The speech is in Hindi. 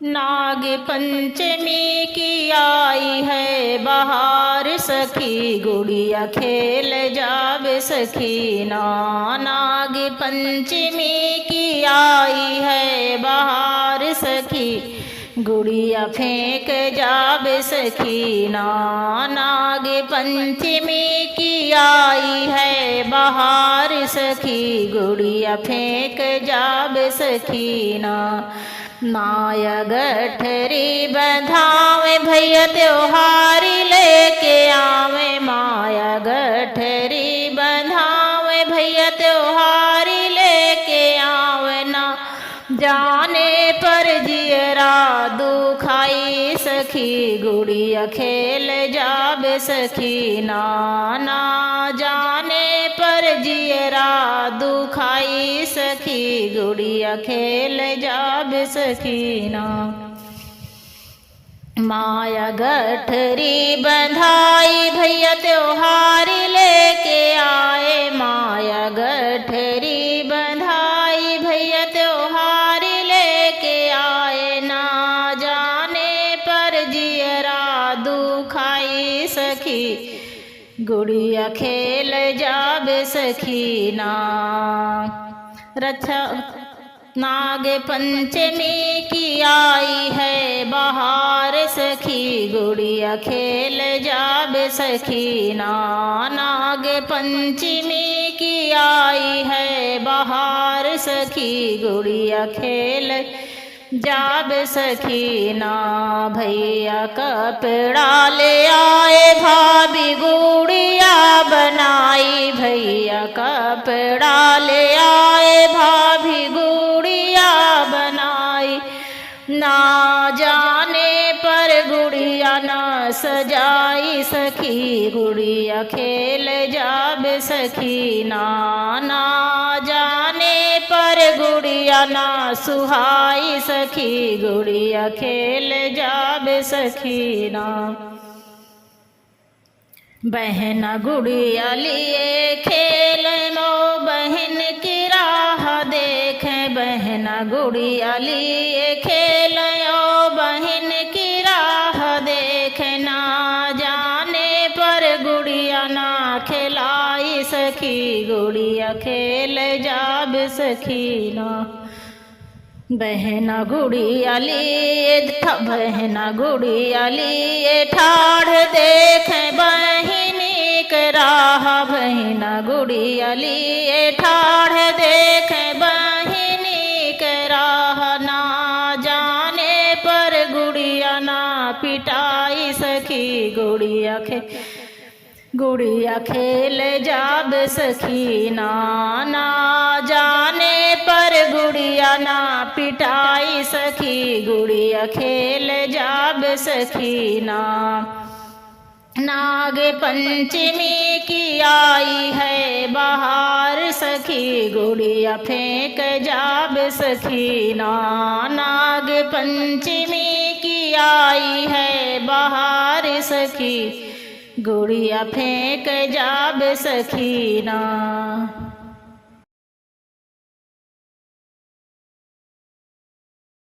नाग पंचमी की आई है बहार सखी, गुड़िया खेल जावे सखी ना। नाग पंचमी की आई है बहार सखी, गुड़िया फेंक जावे सखी ना। नाग पंचमी की आई है बहार सखी, गुड़िया फेंक जावे सखी ना। माया गठरी बंधावे भैया त्योहारी लेके आवे, माया गठरी बंधावे भैया त्योहारी लेके आवे ना। जाने पर जियरा दुखाई सखी, गुड़िया खेल जावे सखी ना। ना जाने पर जियरा दुखाई सखी, गुड़िया खेल जावे सखी ना। माया गठरी बंधाई भैया त्योहारी लेके आए, माया गठरी बंधाई भैया त्योहारी लेके आए ना। जाने पर जियरा दुखाई सखी, गुड़िया खेल जावे सखी ना। रक्षा नाग पंचमी की आई है बहार सखी, गुड़िया खेल जावे सखी ना। नाग पंचमी की आई है बहार सखी, गुड़िया खेल जावे सखी ना। भैया कपड़ा ले आए भाभी गुड़िया बनाई, भैया कपड़ा ले आए भाभी गुड़िया बनाई ना। जाने पर गुड़िया ना सजाई सखी, गुड़िया खेल जावे सखी ना। ना जाने पर गुड़िया ना सुहाई सखी, गुड़िया खेल जावे सखी ना। बहना गुड़िया लिए खेल नो बहन की राह देखे, बहना गुड़िया लिए खेल ओ बहन की राह देखे ना। जाने पर गुड़िया ना खिलाई सखी, गुड़िया खेल जावे सखी ना। बहना गुड़िया लिए बहना गुड़िया लिए ठाढ़ देखे बहिनी के राह, बहना गुड़िया लिए ठाढ़ देखे बहिनी के राह ना। जाने पर गुड़िया ना पिटाई सखी, गुड़िया खेल जावे सखी ना। ना जाने पर गुड़िया ना पिटाई सखी, गुड़िया खेल जावे सखी ना। नाग पंचमी की आई है बहार सखी, गुड़िया फेंक जावे सखी ना। नाग पंचमी की आई है बहार सखी, गुड़िया फेंक जावे सखी ना।